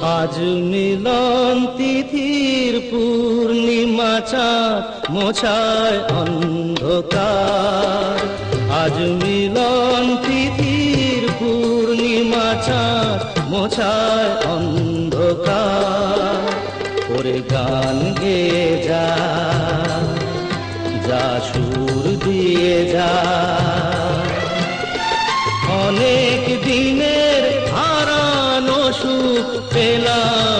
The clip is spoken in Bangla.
আজ মিলন তিথির পূর্ণিমা চাঁদ মোছায় অন্ধকার। আজ মিলন তিথির পূর্ণিমা চাঁদ মোছায় অন্ধকার। ওরে গান গেয়ে যা, যা সুর দিয়ে যা, অনেক দিনের হারানো সুখ পেলাম